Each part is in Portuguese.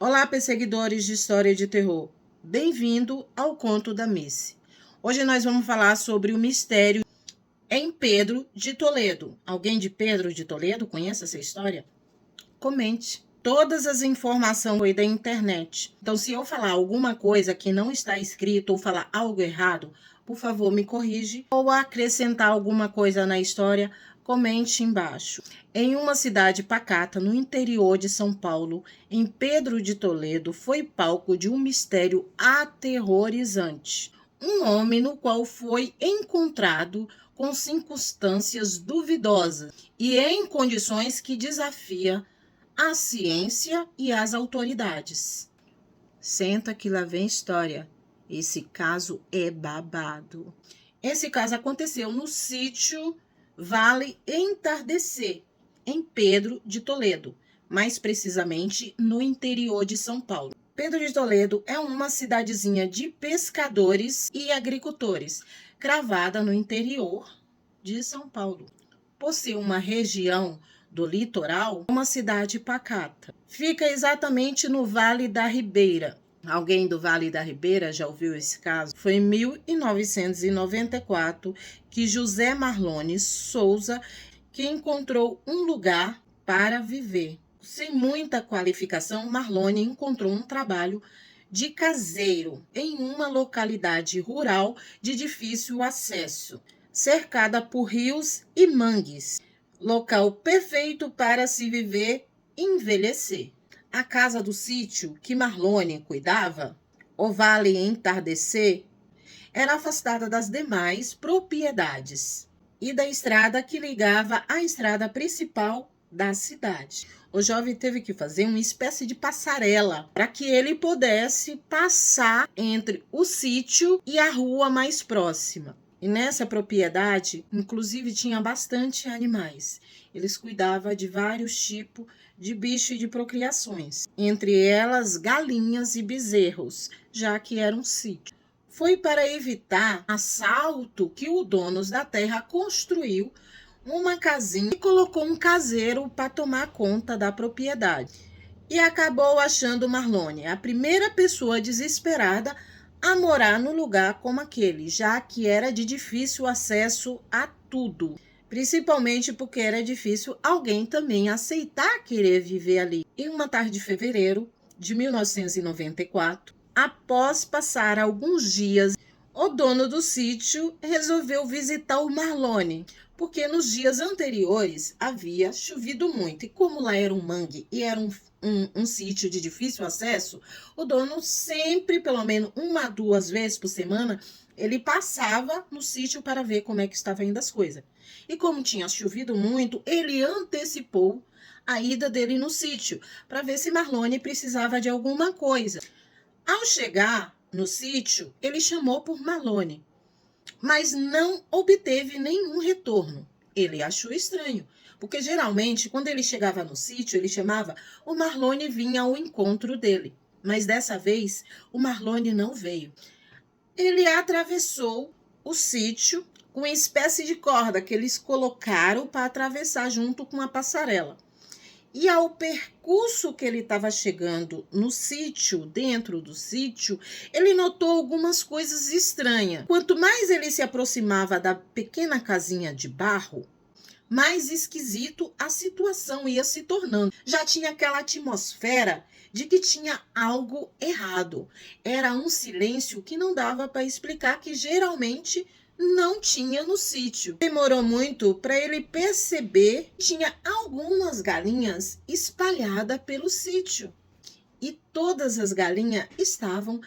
Olá, perseguidores de história de terror. Bem-vindo ao Conto da Missy. Hoje nós vamos falar sobre o mistério em Pedro de Toledo. Alguém de Pedro de Toledo conhece essa história? Comente. Todas as informações foi da internet. Então, se eu falar alguma coisa que não está escrito ou falar algo errado, por favor, me corrige. Ou acrescentar alguma coisa na história, comente embaixo. Em uma cidade pacata no interior de São Paulo, em Pedro de Toledo, foi palco de um mistério aterrorizante. Um homem no qual foi encontrado com circunstâncias duvidosas e em condições que desafiam a ciência e as autoridades. Senta que lá vem história. Esse caso é babado. Esse caso aconteceu no sítio Vale Entardecer, em Pedro de Toledo, mais precisamente no interior de São Paulo. Pedro de Toledo é uma cidadezinha de pescadores e agricultores, cravada no interior de São Paulo. Por ser uma região do litoral, uma cidade pacata. Fica exatamente no Vale da Ribeira. Alguém do Vale da Ribeira já ouviu esse caso? Foi em 1994 que José Marlone Souza que encontrou um lugar para viver. Sem muita qualificação, Marlone encontrou um trabalho de caseiro em uma localidade rural de difícil acesso, cercada por rios e mangues. Local perfeito para se viver e envelhecer. A casa do sítio que Marlone cuidava, o Vale Entardecer, era afastada das demais propriedades e da estrada que ligava à estrada principal da cidade. O jovem teve que fazer uma espécie de passarela para que ele pudesse passar entre o sítio e a rua mais próxima. E nessa propriedade, inclusive, tinha bastante animais. Eles cuidavam de vários tipos de bicho e de procriações, entre elas galinhas e bezerros, já que era um sítio. Foi para evitar assalto que o dono da terra construiu uma casinha e colocou um caseiro para tomar conta da propriedade. E acabou achando Marlone a primeira pessoa desesperada a morar num lugar como aquele, já que era de difícil acesso a tudo. Principalmente porque era difícil alguém também aceitar querer viver ali. Em uma tarde de fevereiro de 1994, após passar alguns dias, o dono do sítio resolveu visitar o Marlone, porque nos dias anteriores havia chovido muito. E como lá era um mangue e era um sítio de difícil acesso, o dono sempre, pelo menos 1 a 2 vezes por semana, ele passava no sítio para ver como é que estavam indo as coisas. E como tinha chovido muito, ele antecipou a ida dele no sítio para ver se Marlone precisava de alguma coisa. Ao chegar no sítio, ele chamou por Marlone, mas não obteve nenhum retorno. Ele achou estranho, porque geralmente, quando ele chegava no sítio, ele chamava, o Marlone vinha ao encontro dele. Mas dessa vez, o Marlone não veio. Ele atravessou o sítio com uma espécie de corda que eles colocaram para atravessar junto com a passarela. E ao percurso que ele estava chegando no sítio, dentro do sítio, ele notou algumas coisas estranhas. Quanto mais ele se aproximava da pequena casinha de barro, mais esquisito a situação ia se tornando. Já tinha aquela atmosfera de que tinha algo errado. Era um silêncio que não dava para explicar, que geralmente não tinha no sítio. Demorou muito para ele perceber que tinha algumas galinhas espalhadas pelo sítio. E todas as galinhas estavam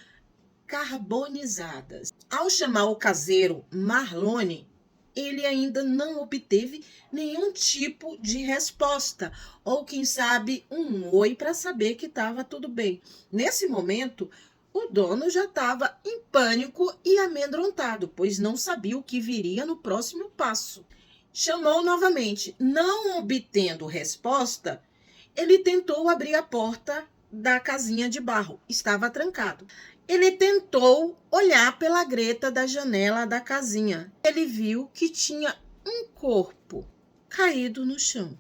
carbonizadas. Ao chamar o caseiro Marlone, ele ainda não obteve nenhum tipo de resposta, ou quem sabe um oi para saber que estava tudo bem. Nesse momento, o dono já estava em pânico e amedrontado, pois não sabia o que viria no próximo passo. Chamou novamente. Não obtendo resposta, ele tentou abrir a porta da casinha de barro. Estava trancado. Ele tentou olhar pela greta da janela da casinha. Ele viu que tinha um corpo caído no chão.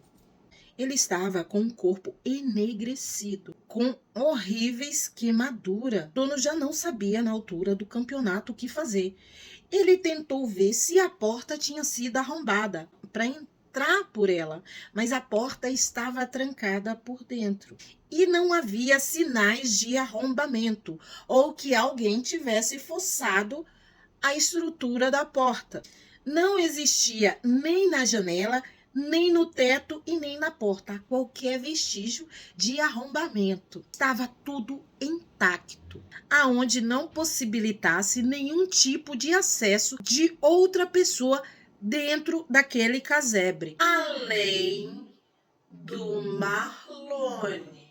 Ele estava com o corpo enegrecido, com horríveis queimaduras. O dono já não sabia na altura do campeonato o que fazer. Ele tentou ver se a porta tinha sido arrombada para entrar por ela, mas a porta estava trancada por dentro e não havia sinais de arrombamento ou que alguém tivesse forçado a estrutura da porta. Não existia nem na janela, nem no teto e nem na porta qualquer vestígio de arrombamento. Estava tudo intacto, aonde não possibilitasse nenhum tipo de acesso de outra pessoa dentro daquele casebre, além do Marlone.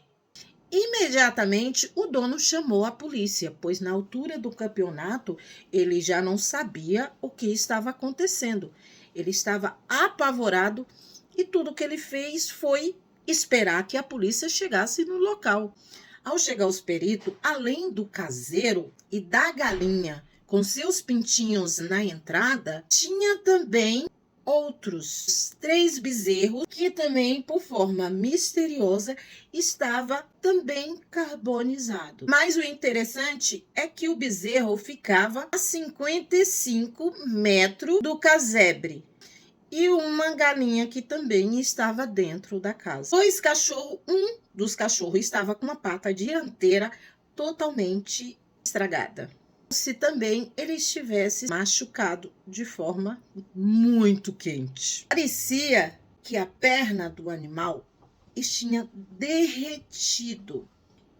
Imediatamente, o dono chamou a polícia, pois na altura do campeonato ele já não sabia o que estava acontecendo. Ele estava apavorado e tudo que ele fez foi esperar que a polícia chegasse no local. Ao chegar os peritos, além do caseiro e da galinha com seus pintinhos na entrada, tinha também outros 3 bezerros que também, por forma misteriosa, estava também carbonizado. Mas o interessante é que o bezerro ficava a 55 metros do casebre e uma galinha que também estava dentro da casa. Um dos cachorros estava com uma pata dianteira totalmente estragada. Se também ele estivesse machucado de forma muito quente. Parecia que a perna do animal tinha derretido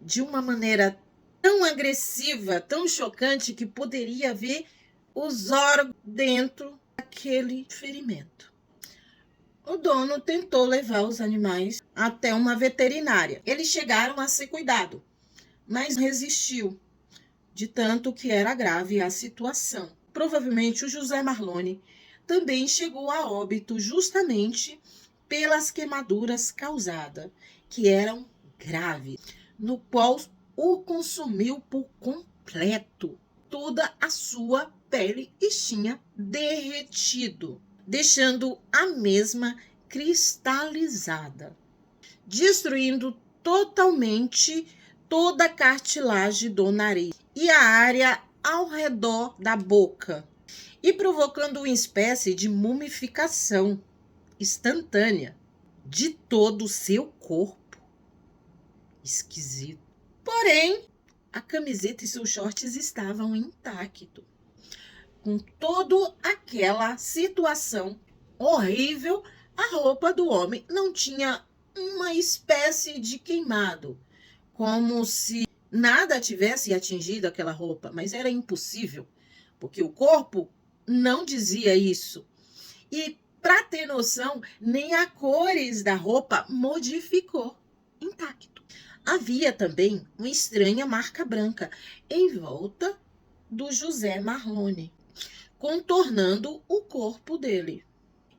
de uma maneira tão agressiva, tão chocante, que poderia ver os órgãos dentro daquele ferimento. O dono tentou levar os animais até uma veterinária. Eles chegaram a ser cuidados, mas resistiu, de tanto que era grave a situação. Provavelmente o José Marlone também chegou a óbito justamente pelas queimaduras causadas, que eram graves, no qual o consumiu por completo. Toda a sua pele tinha derretido, deixando a mesma cristalizada, destruindo totalmente toda a cartilagem do nariz e a área ao redor da boca, e provocando uma espécie de mumificação instantânea de todo o seu corpo. Esquisito. Porém, a camiseta e seus shorts estavam intactos. Com toda aquela situação horrível, a roupa do homem não tinha uma espécie de queimado, como se nada tivesse atingido aquela roupa, mas era impossível, porque o corpo não dizia isso. E, para ter noção, nem a cores da roupa modificou, intacto. Havia também uma estranha marca branca em volta do José Marlone, contornando o corpo dele,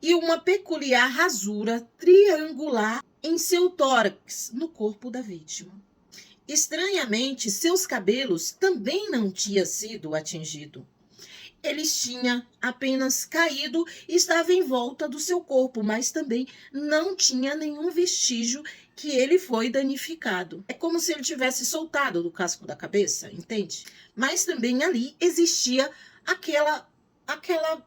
e uma peculiar rasura triangular em seu tórax, no corpo da vítima. Estranhamente, seus cabelos também não tinham sido atingidos. Eles tinham apenas caído e estavam em volta do seu corpo, mas também não tinha nenhum vestígio que ele foi danificado. É como se ele tivesse soltado do casco da cabeça, entende? Mas também ali existia aquela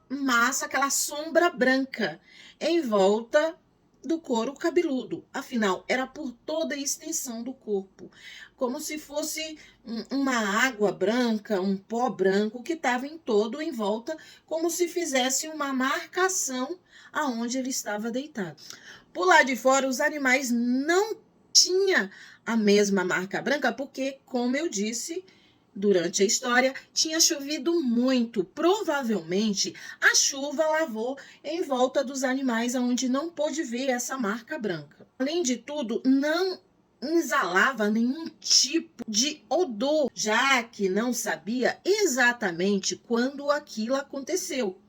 massa, aquela sombra branca em volta do couro cabeludo. Afinal, era por toda a extensão do corpo, como se fosse uma água branca, um pó branco que estava em volta, como se fizesse uma marcação aonde ele estava deitado. Por lá de fora, os animais não tinham a mesma marca branca, porque, como eu disse durante a história, tinha chovido muito. Provavelmente a chuva lavou em volta dos animais, onde não pôde ver essa marca branca. Além de tudo, não exalava nenhum tipo de odor, já que não sabia exatamente quando aquilo aconteceu.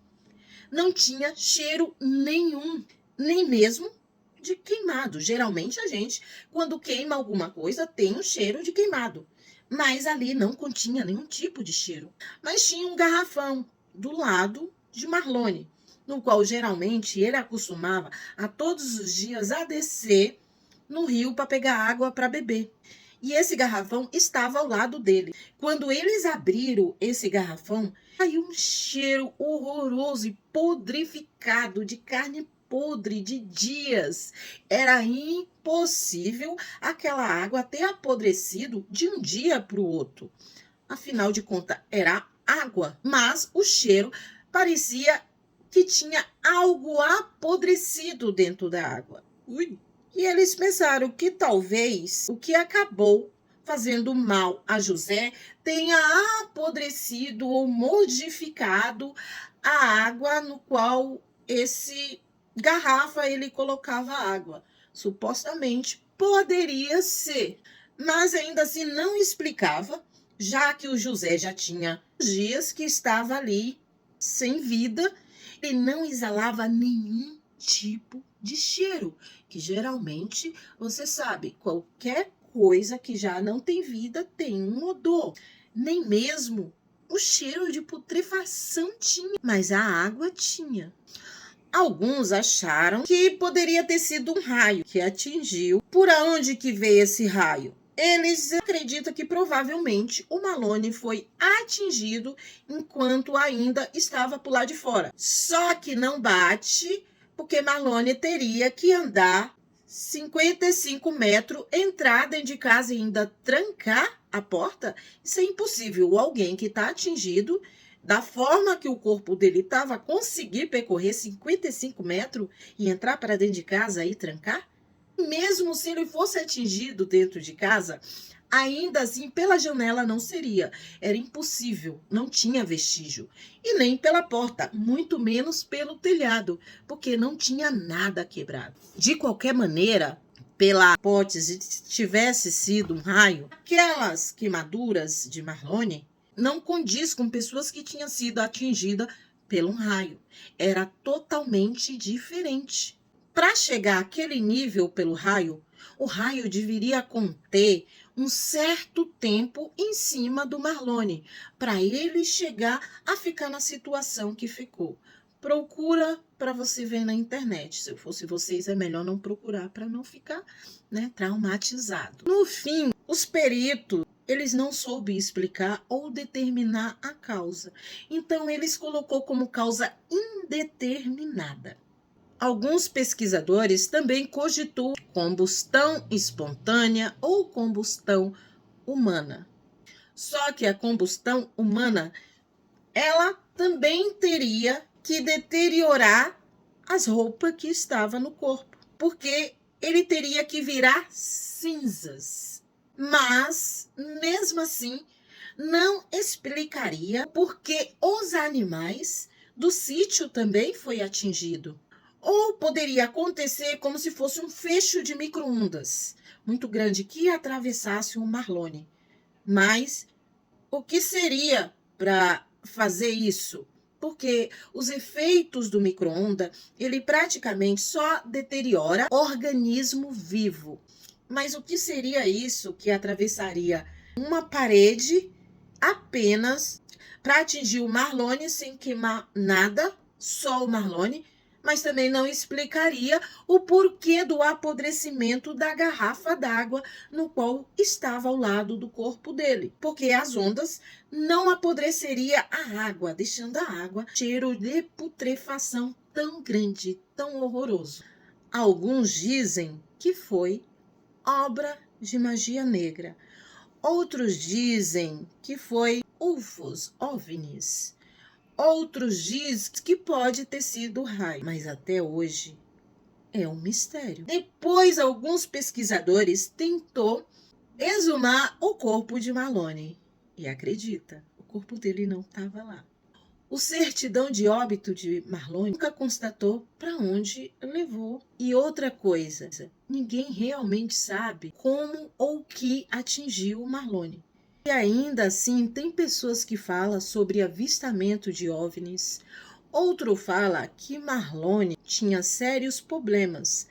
Não tinha cheiro nenhum, nem mesmo de queimado. Geralmente a gente, quando queima alguma coisa, tem um cheiro de queimado. Mas ali não continha nenhum tipo de cheiro. Mas tinha um garrafão do lado de Marlone, no qual geralmente ele acostumava a todos os dias a descer no rio para pegar água para beber. E esse garrafão estava ao lado dele. Quando eles abriram esse garrafão, saiu um cheiro horroroso e podrificado de carne podre de dias. Era impossível aquela água ter apodrecido de um dia para o outro. Afinal de contas, era água, mas o cheiro parecia que tinha algo apodrecido dentro da água. Ui! E eles pensaram que talvez o que acabou fazendo mal a José tenha apodrecido ou modificado a água no qual esse garrafa ele colocava água. Supostamente poderia ser, mas ainda assim não explicava, já que o José já tinha dias que estava ali sem vida e não exalava nenhum tipo de cheiro, que geralmente, você sabe, qualquer coisa que já não tem vida tem um odor. Nem mesmo o cheiro de putrefação tinha, mas a água tinha. Alguns acharam que poderia ter sido um raio que atingiu. Por onde que veio esse raio? Eles acreditam que provavelmente o Malone foi atingido enquanto ainda estava por lá de fora. Só que não bate, porque Malone teria que andar 55 metros, entrar dentro de casa e ainda trancar a porta. Isso é impossível. Alguém que está atingido, da forma que o corpo dele estava, conseguir percorrer 55 metros e entrar para dentro de casa e trancar? Mesmo se ele fosse atingido dentro de casa, ainda assim pela janela não seria. Era impossível, não tinha vestígio. E nem pela porta, muito menos pelo telhado, porque não tinha nada quebrado. De qualquer maneira, pela hipótese de tivesse sido um raio, aquelas queimaduras de Marlone não condiz com pessoas que tinham sido atingidas pelo um raio. Era totalmente diferente. Para chegar àquele nível pelo raio, o raio deveria conter um certo tempo em cima do Marlone, para ele chegar a ficar na situação que ficou. Procura para você ver na internet. Se eu fosse vocês, é melhor não procurar para não ficar, traumatizado. No fim, os peritos, eles não soube explicar ou determinar a causa. Então, eles colocou como causa indeterminada. Alguns pesquisadores também cogituam combustão espontânea ou combustão humana. Só que a combustão humana, ela também teria que deteriorar as roupas que estavam no corpo, porque ele teria que virar cinzas. Mas, mesmo assim, não explicaria porque os animais do sítio também foi atingido. Ou poderia acontecer como se fosse um fecho de micro-ondas muito grande que atravessasse o Marlone. Mas o que seria para fazer isso? Porque os efeitos do micro-ondas, ele praticamente só deteriora organismo vivo. Mas o que seria isso que atravessaria uma parede apenas para atingir o Marlone sem queimar nada, só o Marlone? Mas também não explicaria o porquê do apodrecimento da garrafa d'água no qual estava ao lado do corpo dele. Porque as ondas não apodreceria a água, deixando a água cheiro de putrefação tão grande, tão horroroso. Alguns dizem que foi obra de magia negra. Outros dizem que foi UFOs, OVNIs. Outros dizem que pode ter sido raio, mas até hoje é um mistério. Depois, alguns pesquisadores tentou exumar o corpo de Malone. E acredita, o corpo dele não estava lá. O certidão de óbito de Marlone nunca constatou para onde levou. E outra coisa, ninguém realmente sabe como ou que atingiu Marlone. E ainda assim, tem pessoas que falam sobre avistamento de OVNIs. Outro fala que Marlone tinha sérios problemas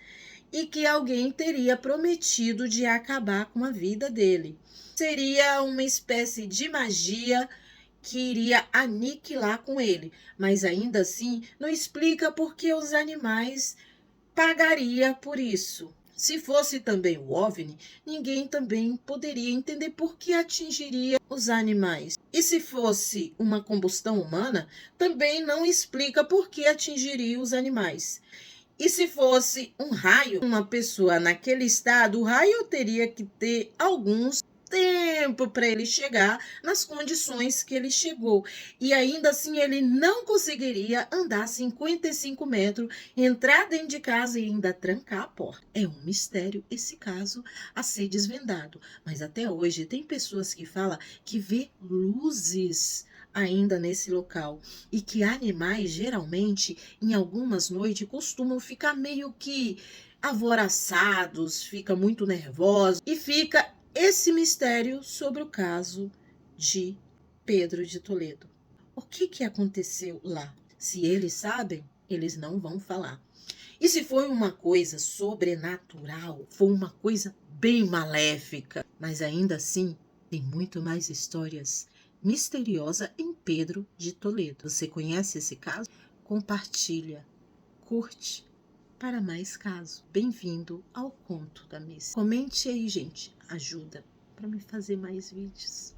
e que alguém teria prometido de acabar com a vida dele. Seria uma espécie de magia que iria aniquilar com ele, mas ainda assim não explica por que os animais pagariam por isso. Se fosse também o OVNI, ninguém também poderia entender por que atingiria os animais. E se fosse uma combustão humana, também não explica por que atingiria os animais. E se fosse um raio, uma pessoa naquele estado, o raio teria que ter alguns tempo para ele chegar nas condições que ele chegou. E ainda assim ele não conseguiria andar 55 metros, entrar dentro de casa e ainda trancar a porta. É um mistério esse caso a ser desvendado. Mas até hoje tem pessoas que falam que vê luzes ainda nesse local e que animais geralmente em algumas noites costumam ficar meio que alvoroçados, fica muito nervosos e fica esse mistério sobre o caso de Pedro de Toledo. O que aconteceu lá? Se eles sabem, eles não vão falar. E se foi uma coisa sobrenatural, foi uma coisa bem maléfica, mas ainda assim tem muito mais histórias misteriosas em Pedro de Toledo. Você conhece esse caso? Compartilha, curte para mais casos. Bem-vindo ao Conto da Miss. Comente aí, gente. Ajuda para me fazer mais vídeos.